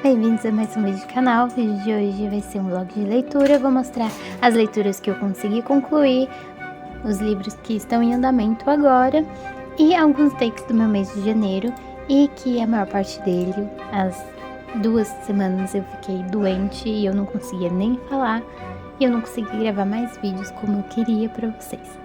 Bem-vindos a mais um vídeo do canal. O vídeo de hoje vai ser um vlog de leitura. Eu vou mostrar as leituras que eu consegui concluir, os livros que estão em andamento agora e alguns takes do meu mês de janeiro, e que a maior parte dele, as 2 semanas eu fiquei doente e eu não conseguia nem falar, e eu não consegui gravar mais vídeos como eu queria pra vocês.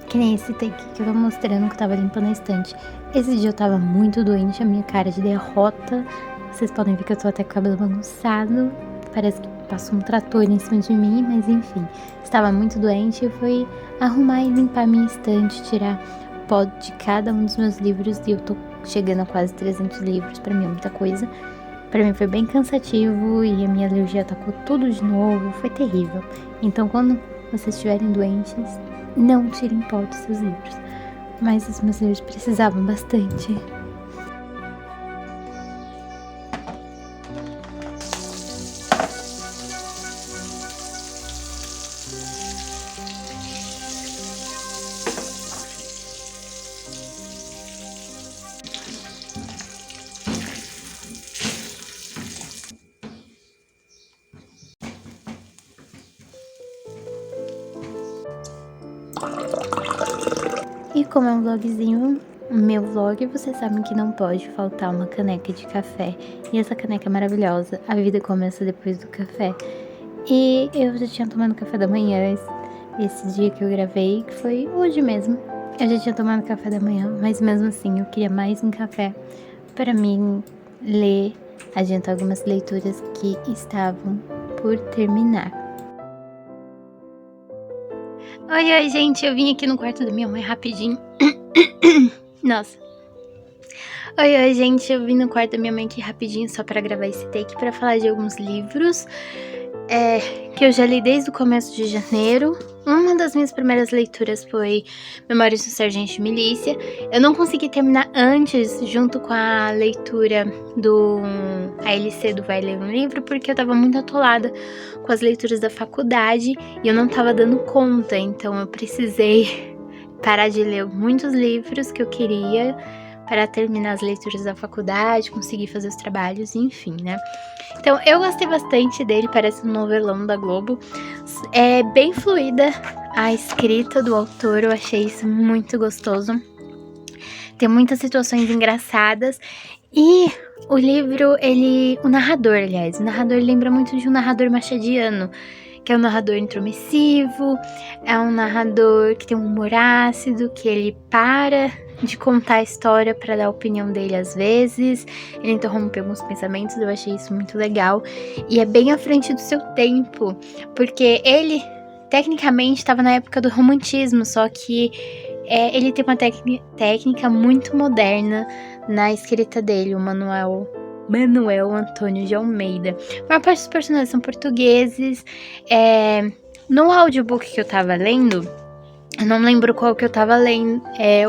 Que nem esse take que eu tô mostrando, que eu tava limpando a estante. Esse dia eu tava muito doente, a minha cara de derrota. Vocês podem ver que eu tô até com o cabelo bagunçado. Parece que passou um trator em cima de mim, mas enfim. Estava muito doente e fui arrumar e limpar minha estante, tirar pó de cada um dos meus livros. E eu tô chegando a quase 300 livros, pra mim é muita coisa. Pra mim foi bem cansativo e a minha alergia atacou tudo de novo, foi terrível. Então quando vocês estiverem doentes, não tirem pó dos seus livros. Mas os meus livros precisavam bastante. E como é um vlogzinho, meu vlog, vocês sabem que não pode faltar uma caneca de café. E essa caneca é maravilhosa, a vida começa depois do café. E eu já tinha tomado café da manhã esse dia que eu gravei, que foi hoje mesmo. Eu já tinha tomado café da manhã, mas mesmo assim eu queria mais um café para mim ler, adiantar algumas leituras que estavam por terminar. Oi, gente, eu vim aqui no quarto da minha mãe rapidinho. Nossa. Oi, gente, eu vim no quarto da minha mãe aqui rapidinho só pra gravar esse take, pra falar de alguns livros que eu já li desde o começo de janeiro. Uma das minhas primeiras leituras foi Memórias do Sargento de Milícia. Eu não consegui terminar antes, junto com a leitura do ALC do Vai Ler um Livro, porque eu tava muito atolada com as leituras da faculdade e eu não tava dando conta, então eu precisei parar de ler muitos livros que eu queria para terminar as leituras da faculdade, conseguir fazer os trabalhos, enfim, né? Então, eu gostei bastante dele, parece um novelão da Globo. É bem fluida a escrita do autor, eu achei isso muito gostoso. Tem muitas situações engraçadas. E o livro, o narrador lembra muito de um narrador machadiano, que é um narrador intromissivo, é um narrador que tem um humor ácido, que ele para de contar a história para dar a opinião dele às vezes, ele interrompe alguns pensamentos, eu achei isso muito legal, e é bem à frente do seu tempo, porque ele tecnicamente estava na época do romantismo, só que ele tem uma técnica muito moderna na escrita dele, o Manuel Antônio de Almeida. A maior parte dos personagens são portugueses. No audiobook que eu tava lendo, eu não lembro qual que eu tava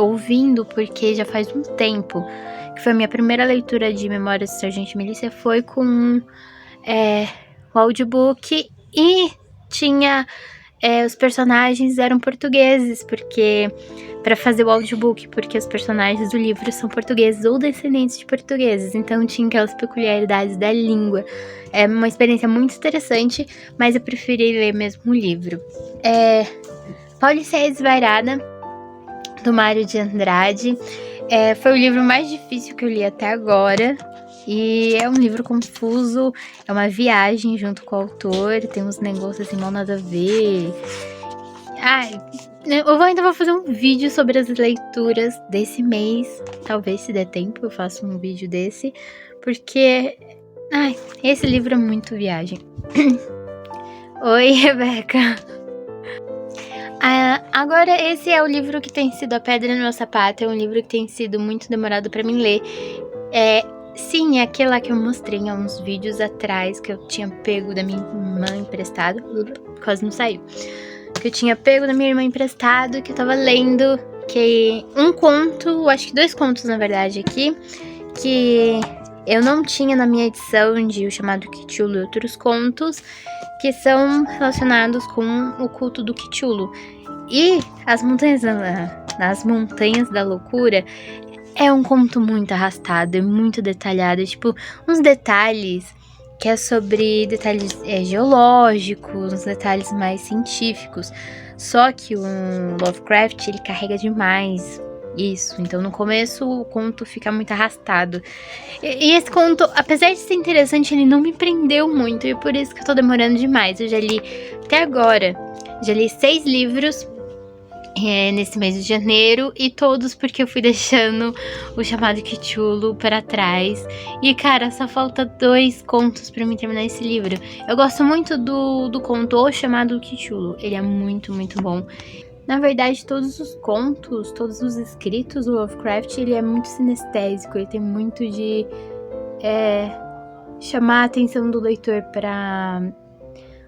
ouvindo, porque já faz um tempo. Que foi a minha primeira leitura de Memórias do Sargento de Milícia, foi com o audiobook, e tinha... os personagens eram portugueses, porque para fazer o audiobook, porque os personagens do livro são portugueses ou descendentes de portugueses, então tinha aquelas peculiaridades da língua. É uma experiência muito interessante, mas eu preferi ler mesmo o livro. Paulicéia Desvairada, do Mário de Andrade, foi o livro mais difícil que eu li até agora. E é um livro confuso, é uma viagem junto com o autor, tem uns negócios assim, mal nada a ver. ainda vou fazer um vídeo sobre as leituras desse mês. Talvez, se der tempo, eu faça um vídeo desse. Porque, esse livro é muito viagem. Oi, Rebeca. Agora, esse é o livro que tem sido a pedra no meu sapato. É um livro que tem sido muito demorado pra mim ler. Sim, é aquele lá que eu mostrei há uns vídeos atrás, que eu tinha pego da minha irmã emprestado. Quase não saiu. Que eu tinha pego da minha irmã emprestado, que eu tava lendo. Que um conto, acho que 2 contos na verdade aqui, que eu não tinha na minha edição de O Chamado Cthulhu e Outros Contos, que são relacionados com o culto do Cthulhu. E As Montanhas da Loucura é um conto muito arrastado, é muito detalhado, tipo, uns detalhes que é sobre detalhes geológicos, uns detalhes mais científicos. Só que o Lovecraft, ele carrega demais isso. Então, no começo, o conto fica muito arrastado. E esse conto, apesar de ser interessante, ele não me prendeu muito. E por isso que eu tô demorando demais. Eu já li, até agora, 6 livros nesse mês de janeiro, e todos porque eu fui deixando O Chamado Cthulhu para trás. E cara, só falta 2 contos para mim terminar esse livro. Eu gosto muito do conto O Chamado Cthulhu, ele é muito, muito bom. Na verdade, todos os contos, todos os escritos do Lovecraft, ele é muito sinestésico, ele tem muito de chamar a atenção do leitor para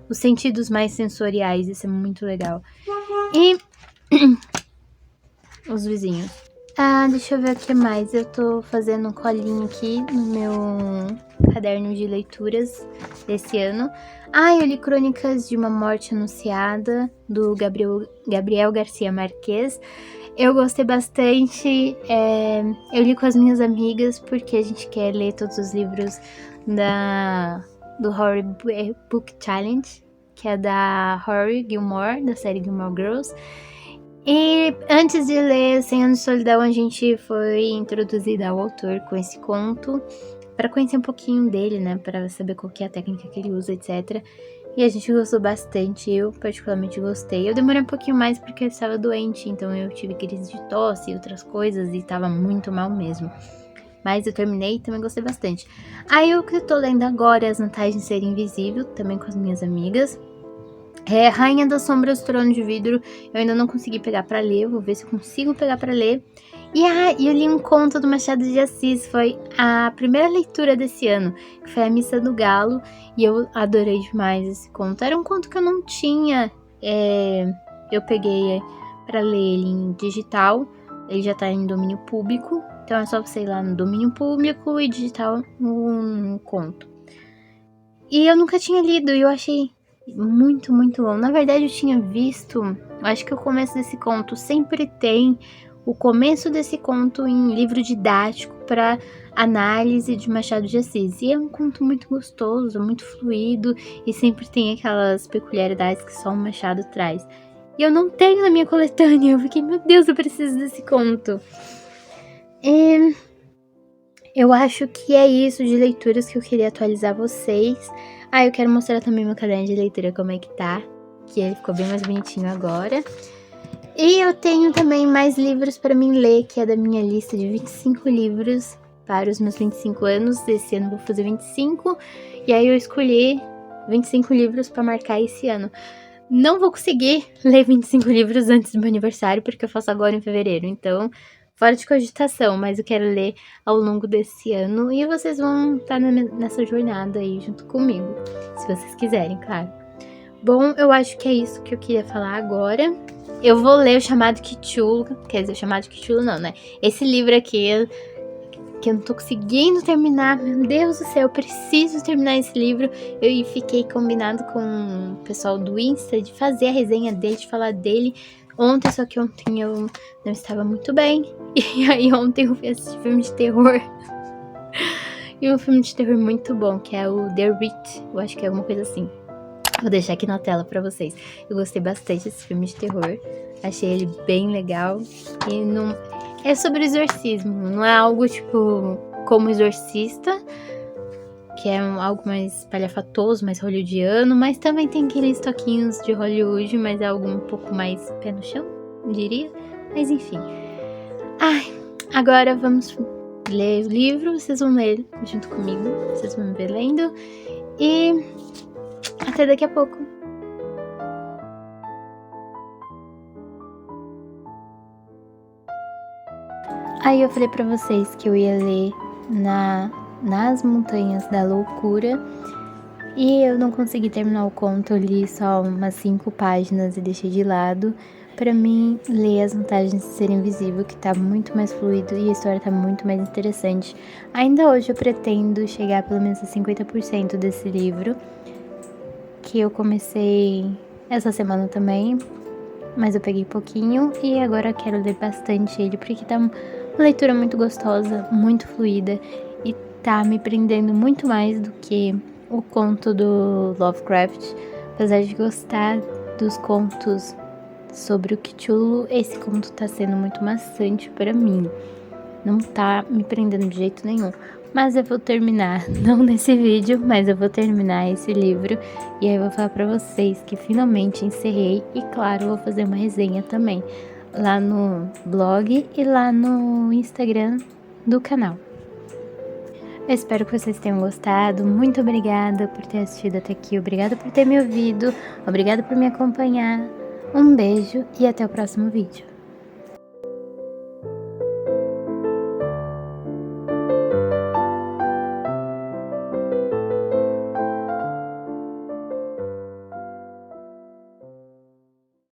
os sentidos mais sensoriais. Isso é muito legal. E os vizinhos. Deixa eu ver o que mais. Eu tô fazendo um colinho aqui no meu caderno de leituras desse ano. Eu li Crônicas de uma Morte Anunciada, do Gabriel Garcia Marques. Eu gostei bastante. Eu li com as minhas amigas, porque a gente quer ler todos os livros do Horror Book Challenge, que é da Rory Gilmore, da série Gilmore Girls. E antes de ler 100 Anos de Solidão, a gente foi introduzida ao autor com esse conto, para conhecer um pouquinho dele, né, para saber qual que é a técnica que ele usa, etc. E a gente gostou bastante, eu particularmente gostei. Eu demorei um pouquinho mais porque eu estava doente, então eu tive crise de tosse e outras coisas, e estava muito mal mesmo. Mas eu terminei e também gostei bastante. Aí o que eu tô lendo agora é As Vantagens de Ser Invisível, também com as minhas amigas. Rainha das Sombras do Trono de Vidro, eu ainda não consegui pegar pra ler, vou ver se eu consigo pegar pra ler. E eu li um conto do Machado de Assis, foi a primeira leitura desse ano, que foi A Missa do Galo, e eu adorei demais esse conto. Era um conto que eu não tinha, eu peguei pra ler ele em digital, ele já tá em domínio público, então é só você ir lá no domínio público e digitar um conto. E eu nunca tinha lido, e eu achei muito, muito bom. Na verdade, eu tinha visto, acho que o começo desse conto sempre tem o começo desse conto em livro didático para análise de Machado de Assis. E é um conto muito gostoso, muito fluido, e sempre tem aquelas peculiaridades que só o Machado traz. E eu não tenho na minha coletânea. Eu fiquei, meu Deus, eu preciso desse conto. Eu acho que é isso de leituras que eu queria atualizar vocês. Eu quero mostrar também meu caderno de leitura, como é que tá, que ele ficou bem mais bonitinho agora. E eu tenho também mais livros para mim ler, que é da minha lista de 25 livros para os meus 25 anos. Esse ano eu vou fazer 25, e aí eu escolhi 25 livros para marcar esse ano. Não vou conseguir ler 25 livros antes do meu aniversário, porque eu faço agora em fevereiro, então fora de cogitação, mas eu quero ler ao longo desse ano, e vocês vão estar nessa jornada aí junto comigo, se vocês quiserem, claro. Bom, eu acho que é isso que eu queria falar agora. Eu vou ler O Chamado Cthulhu, quer dizer, O Chamado Cthulhu não, né? Esse livro aqui, que eu não tô conseguindo terminar, meu Deus do céu, eu preciso terminar esse livro. Eu fiquei combinado com o pessoal do Insta de fazer a resenha dele, de falar dele ontem, só que ontem eu não estava muito bem. E aí ontem eu fui assistir filme de terror. E um filme de terror muito bom, que é o The Rit, eu acho que é alguma coisa assim. Vou deixar aqui na tela pra vocês. Eu gostei bastante desse filme de terror. Achei ele bem legal. E não... é sobre exorcismo. Não é algo tipo como Exorcista, que é algo mais espalhafatoso, mais hollywoodiano, mas também tem aqueles toquinhos de Hollywood, mas é algo um pouco mais pé no chão, diria. Mas enfim. Ai, agora vamos ler o livro, vocês vão ler junto comigo, vocês vão me ver lendo. E até daqui a pouco. Aí eu falei pra vocês que eu ia ler Nas Montanhas da Loucura e eu não consegui terminar o conto, eu li só umas 5 páginas e deixei de lado. Pra mim, ler As Vantagens de Ser Invisível, que tá muito mais fluido e a história tá muito mais interessante. Ainda hoje eu pretendo chegar pelo menos a 50% desse livro, que eu comecei essa semana também, mas eu peguei pouquinho e agora quero ler bastante ele, porque tá uma leitura muito gostosa, muito fluida e tá me prendendo muito mais do que o conto do Lovecraft. Apesar de gostar dos contos sobre o Cthulhu, esse conto tá sendo muito maçante pra mim. Não tá me prendendo de jeito nenhum. Mas eu vou terminar, não nesse vídeo, mas eu vou terminar esse livro. E aí eu vou falar pra vocês que finalmente encerrei. E claro, eu vou fazer uma resenha também lá no blog e lá no Instagram do canal. Eu espero que vocês tenham gostado. Muito obrigada por ter assistido até aqui. Obrigada por ter me ouvido. Obrigada por me acompanhar. Um beijo e até o próximo vídeo.